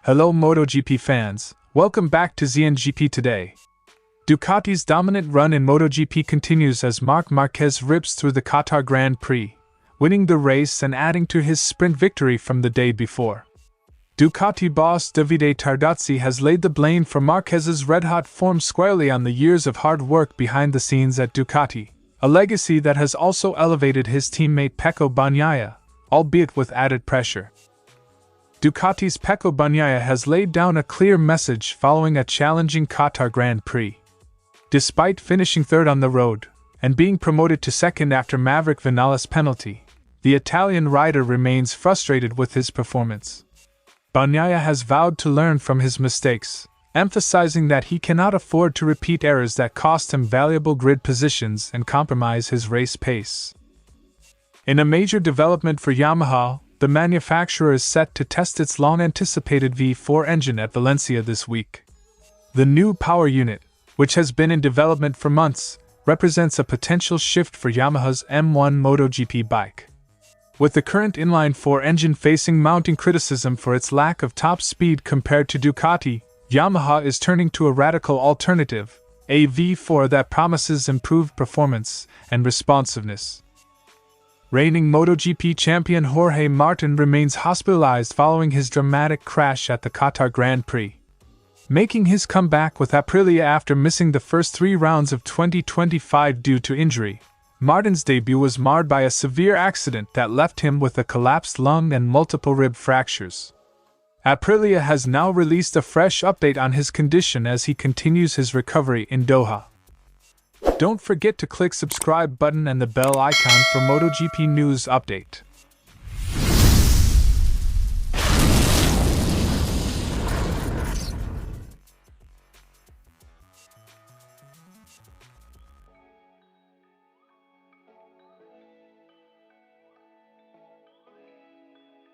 Hello MotoGP fans, welcome back to ZNGP Today. Ducati's dominant run in MotoGP continues as Marc Marquez rips through the Qatar Grand Prix, winning the race and adding to his sprint victory from the day before. Ducati boss Davide Tardozzi has laid the blame for Marquez's red-hot form squarely on the years of hard work behind the scenes at Ducati, a legacy that has also elevated his teammate Pecco Bagnaia, albeit with added pressure. Ducati's Pecco Bagnaia has laid down a clear message following a challenging Qatar Grand Prix. Despite finishing third on the road, and being promoted to second after Maverick Vinales' penalty, the Italian rider remains frustrated with his performance. Bagnaia has vowed to learn from his mistakes, emphasizing that he cannot afford to repeat errors that cost him valuable grid positions and compromise his race pace. In a major development for Yamaha, the manufacturer is set to test its long-anticipated V4 engine at Valencia this week. The new power unit, which has been in development for months, represents a potential shift for Yamaha's M1 MotoGP bike. With the current inline-4 engine facing mounting criticism for its lack of top speed compared to Ducati, Yamaha is turning to a radical alternative, a V4 that promises improved performance and responsiveness. Reigning MotoGP champion Jorge Martin remains hospitalized following his dramatic crash at the Qatar Grand Prix. Making his comeback with Aprilia after missing the first 3 rounds of 2025 due to injury, Martin's debut was marred by a severe accident that left him with a collapsed lung and multiple rib fractures. Aprilia has now released a fresh update on his condition as he continues his recovery in Doha. Don't forget to click subscribe button and the bell icon for MotoGP news update.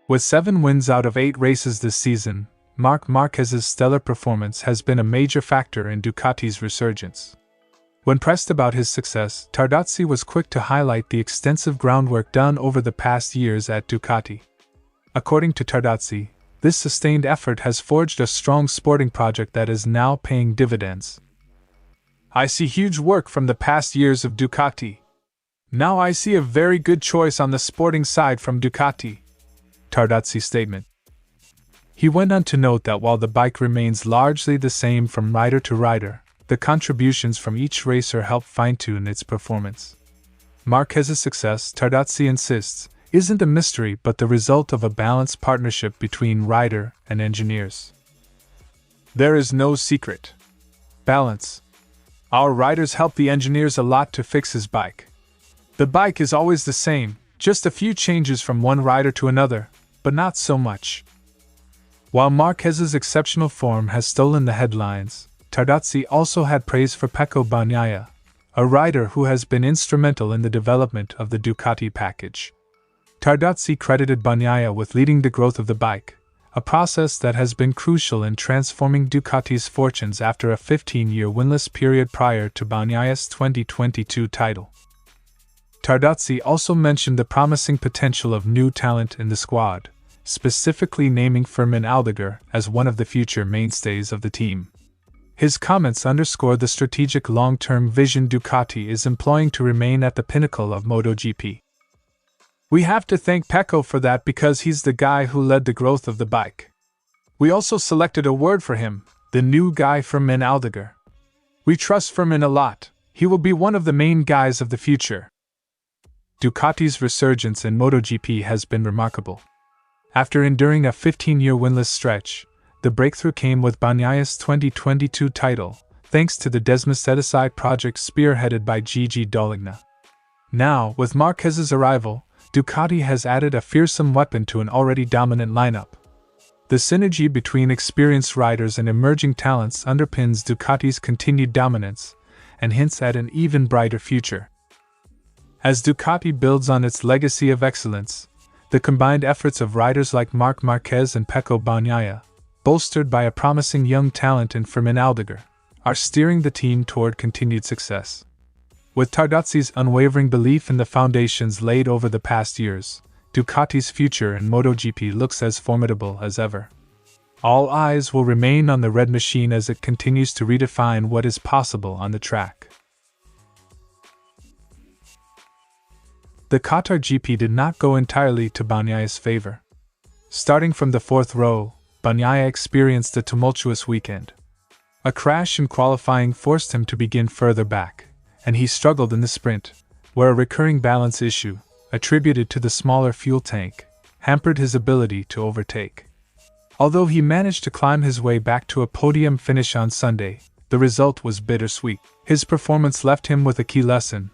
With 7 wins out of 8 races this season, Marc Marquez's stellar performance has been a major factor in Ducati's resurgence. When pressed about his success, Tardozzi was quick to highlight the extensive groundwork done over the past years at Ducati. According to Tardozzi, this sustained effort has forged a strong sporting project that is now paying dividends. I see huge work from the past years of Ducati. Now I see a very good choice on the sporting side from Ducati. Tardozzi's statement. He went on to note that while the bike remains largely the same from rider to rider, the contributions from each racer help fine-tune its performance. Marquez's success, Tardozzi insists, isn't a mystery but the result of a balanced partnership between rider and engineers. There is no secret. Balance. Our riders help the engineers a lot to fix his bike. The bike is always the same, just a few changes from one rider to another, but not so much. While Marquez's exceptional form has stolen the headlines, Tardozzi also had praise for Pecco Bagnaia, a rider who has been instrumental in the development of the Ducati package. Tardozzi credited Bagnaia with leading the growth of the bike, a process that has been crucial in transforming Ducati's fortunes after a 15-year winless period prior to Bagnaia's 2022 title. Tardozzi also mentioned the promising potential of new talent in the squad, specifically naming Fermín Aldeguer as one of the future mainstays of the team. His comments underscore the strategic long-term vision Ducati is employing to remain at the pinnacle of MotoGP. We have to thank Pecco for that because he's the guy who led the growth of the bike. We also selected a word for him, the new guy Fermín Aldeguer. We trust Fermín a lot, he will be one of the main guys of the future. Ducati's resurgence in MotoGP has been remarkable. After enduring a 15-year winless stretch, the breakthrough came with Bagnaia's 2022 title, thanks to the Desmet project spearheaded by Gigi D'Allegna. Now, with Marquez's arrival, Ducati has added a fearsome weapon to an already dominant lineup. The synergy between experienced riders and emerging talents underpins Ducati's continued dominance and hints at an even brighter future. As Ducati builds on its legacy of excellence, the combined efforts of riders like Marc Marquez and Pecco Bagnaia, bolstered by a promising young talent in Fermín Aldeguer, are steering the team toward continued success. With Tardozzi's unwavering belief in the foundations laid over the past years, Ducati's future in MotoGP looks as formidable as ever. All eyes will remain on the red machine as it continues to redefine what is possible on the track. The Qatar GP did not go entirely to Bagnaia's favor. Starting from the fourth row, Bagnaia experienced a tumultuous weekend. A crash in qualifying forced him to begin further back, and he struggled in the sprint, where a recurring balance issue, attributed to the smaller fuel tank, hampered his ability to overtake. Although he managed to climb his way back to a podium finish on Sunday, the result was bittersweet. His performance left him with a key lesson.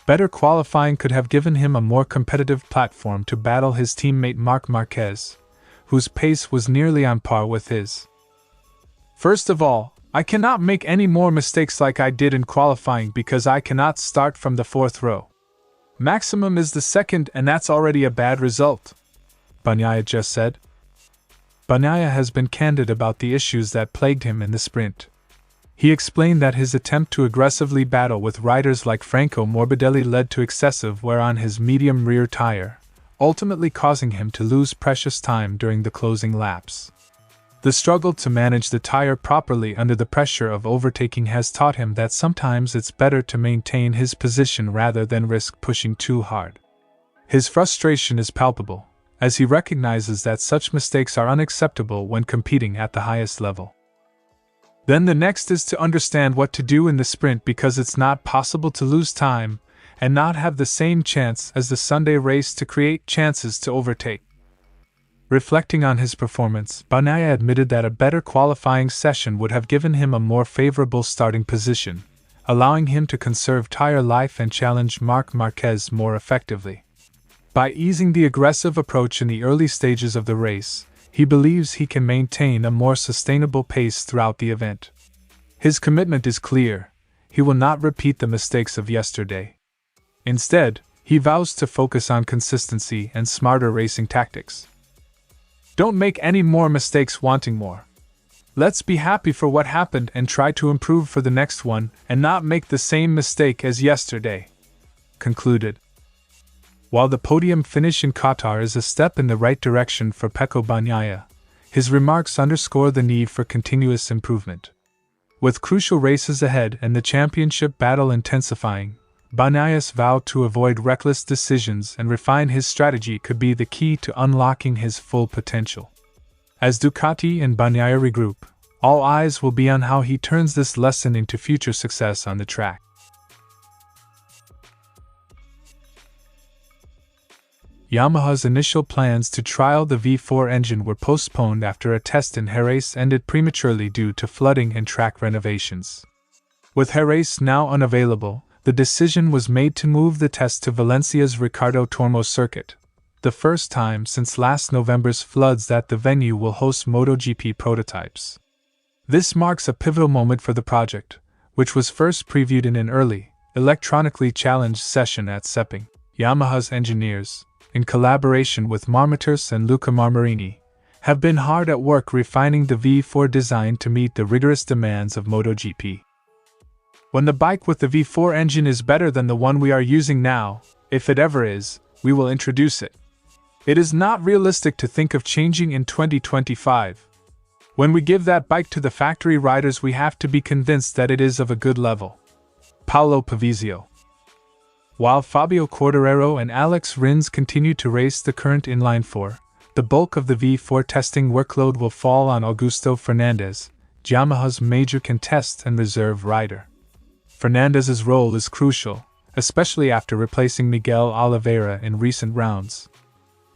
Better qualifying could have given him a more competitive platform to battle his teammate Marc Marquez, whose pace was nearly on par with his. First of all, I cannot make any more mistakes like I did in qualifying because I cannot start from the fourth row. Maximum is the second, and that's already a bad result, Bagnaia just said. Bagnaia has been candid about the issues that plagued him in the sprint. He explained that his attempt to aggressively battle with riders like Franco Morbidelli led to excessive wear on his medium rear tire, ultimately causing him to lose precious time during the closing laps. The struggle to manage the tire properly under the pressure of overtaking has taught him that sometimes it's better to maintain his position rather than risk pushing too hard. His frustration is palpable, as he recognizes that such mistakes are unacceptable when competing at the highest level. Then the next is to understand what to do in the sprint because it's not possible to lose time and not have the same chance as the Sunday race to create chances to overtake. Reflecting on his performance, Bagnaia admitted that a better qualifying session would have given him a more favorable starting position, allowing him to conserve tire life and challenge Marc Marquez more effectively. By easing the aggressive approach in the early stages of the race, he believes he can maintain a more sustainable pace throughout the event. His commitment is clear: he will not repeat the mistakes of yesterday. Instead, he vows to focus on consistency and smarter racing tactics. Don't make any more mistakes wanting more. Let's be happy for what happened and try to improve for the next one and not make the same mistake as yesterday, concluded. While the podium finish in Qatar is a step in the right direction for Pecco Bagnaia, his remarks underscore the need for continuous improvement. With crucial races ahead and the championship battle intensifying, Bagnaia's vow to avoid reckless decisions and refine his strategy could be the key to unlocking his full potential. As Ducati and Bagnaia regroup, all eyes will be on how he turns this lesson into future success on the track. Yamaha's initial plans to trial the V4 engine were postponed after a test in Jerez ended prematurely due to flooding and track renovations. With Jerez now unavailable, the decision was made to move the test to Valencia's Ricardo Tormo circuit, the first time since last November's floods that the venue will host MotoGP prototypes. This marks a pivotal moment for the project, which was first previewed in an early, electronically challenged session at Sepang. Yamaha's engineers, in collaboration with Marmatus and Luca Marmarini, have been hard at work refining the V4 design to meet the rigorous demands of MotoGP. When the bike with the V4 engine is better than the one we are using now, if it ever is, we will introduce it. It is not realistic to think of changing in 2025. When we give that bike to the factory riders, we have to be convinced that it is of a good level. Paolo Pavizio. While Fabio Quartararo and Alex Rins continue to race the current inline 4, the bulk of the V4 testing workload will fall on Augusto Fernandez, Yamaha's major contest and reserve rider. Fernandez's role is crucial, especially after replacing Miguel Oliveira in recent rounds.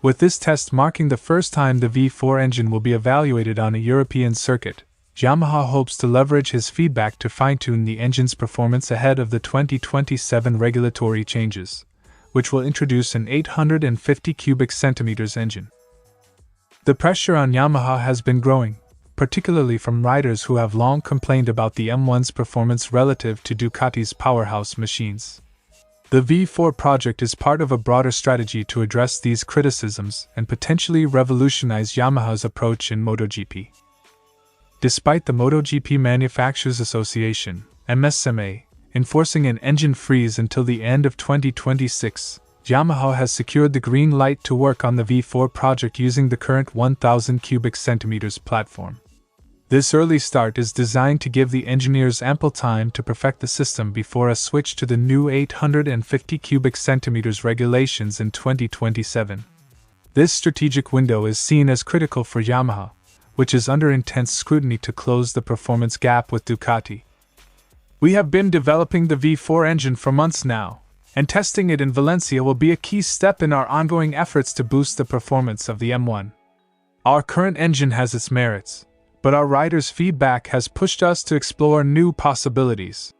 With this test marking the first time the V4 engine will be evaluated on a European circuit, Yamaha hopes to leverage his feedback to fine-tune the engine's performance ahead of the 2027 regulatory changes, which will introduce an 850 cubic centimeters engine. The pressure on Yamaha has been growing, particularly from riders who have long complained about the M1's performance relative to Ducati's powerhouse machines. The V4 project is part of a broader strategy to address these criticisms and potentially revolutionize Yamaha's approach in MotoGP. Despite the MotoGP Manufacturers Association, MSMA, enforcing an engine freeze until the end of 2026, Yamaha has secured the green light to work on the V4 project using the current 1000 cubic centimeters platform. This early start is designed to give the engineers ample time to perfect the system before a switch to the new 850 cubic centimeters regulations in 2027. This strategic window is seen as critical for Yamaha, which is under intense scrutiny to close the performance gap with Ducati. We have been developing the V4 engine for months now, and testing it in Valencia will be a key step in our ongoing efforts to boost the performance of the M1. Our current engine has its merits, but our riders' feedback has pushed us to explore new possibilities.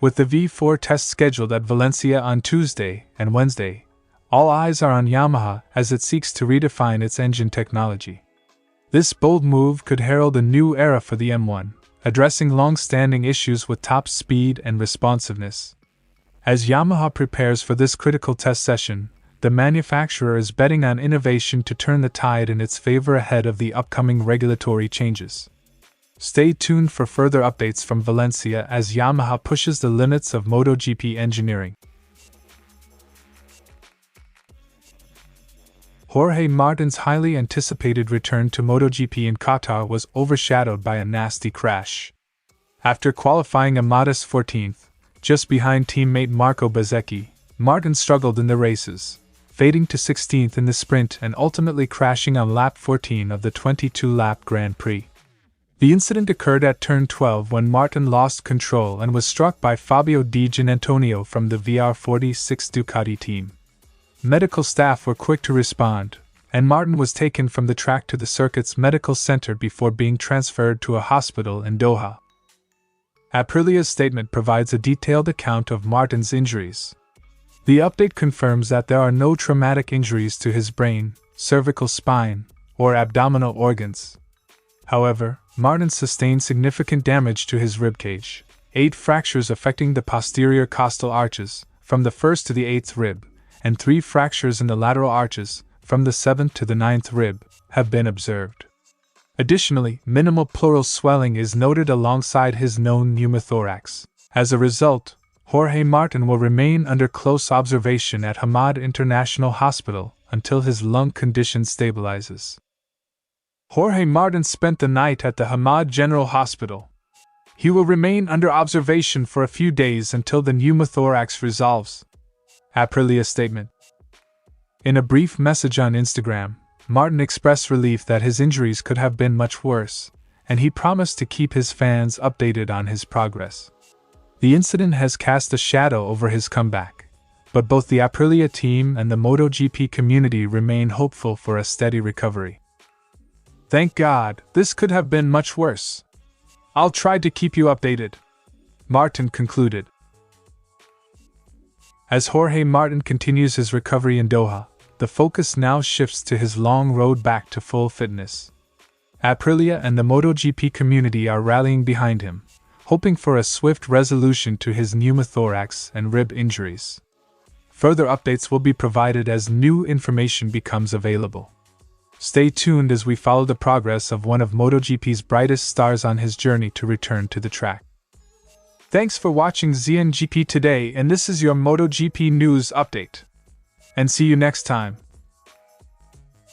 With the V4 test scheduled at Valencia on Tuesday and Wednesday, all eyes are on Yamaha as it seeks to redefine its engine technology. This bold move could herald a new era for the M1, addressing long-standing issues with top speed and responsiveness. As Yamaha prepares for this critical test session, the manufacturer is betting on innovation to turn the tide in its favor ahead of the upcoming regulatory changes. Stay tuned for further updates from Valencia as Yamaha pushes the limits of MotoGP engineering. Jorge Martin's highly anticipated return to MotoGP in Qatar was overshadowed by a nasty crash. After qualifying a modest 14th, just behind teammate Marco Bezzecchi, Martin struggled in the races, fading to 16th in the sprint and ultimately crashing on lap 14 of the 22-lap Grand Prix. The incident occurred at turn 12 when Martin lost control and was struck by Fabio Di Giannantonio from the VR46 Ducati team. Medical staff were quick to respond, and Martin was taken from the track to the circuit's medical center before being transferred to a hospital in Doha. Aprilia's statement provides a detailed account of Martin's injuries. The update confirms that there are no traumatic injuries to his brain, cervical spine, or abdominal organs. However, Martin sustained significant damage to his ribcage, 8 fractures affecting the posterior costal arches, from the 1st to the 8th rib, and 3 fractures in the lateral arches, from the 7th to the 9th rib, have been observed. Additionally, minimal pleural swelling is noted alongside his known pneumothorax. As a result, Jorge Martin will remain under close observation at Hamad International Hospital until his lung condition stabilizes. Jorge Martin spent the night at the Hamad General Hospital. He will remain under observation for a few days until the pneumothorax resolves. Aprilia statement. In a brief message on Instagram, Martin expressed relief that his injuries could have been much worse, and he promised to keep his fans updated on his progress. The incident has cast a shadow over his comeback, but both the Aprilia team and the MotoGP community remain hopeful for a steady recovery. Thank God, this could have been much worse. I'll try to keep you updated, Martin concluded. As Jorge Martin continues his recovery in Doha, the focus now shifts to his long road back to full fitness. Aprilia and the MotoGP community are rallying behind him, hoping for a swift resolution to his pneumothorax and rib injuries. Further updates will be provided as new information becomes available. Stay tuned as we follow the progress of one of MotoGP's brightest stars on his journey to return to the track. Thanks for watching ZNGP Today, and this is your MotoGP news update. And see you next time.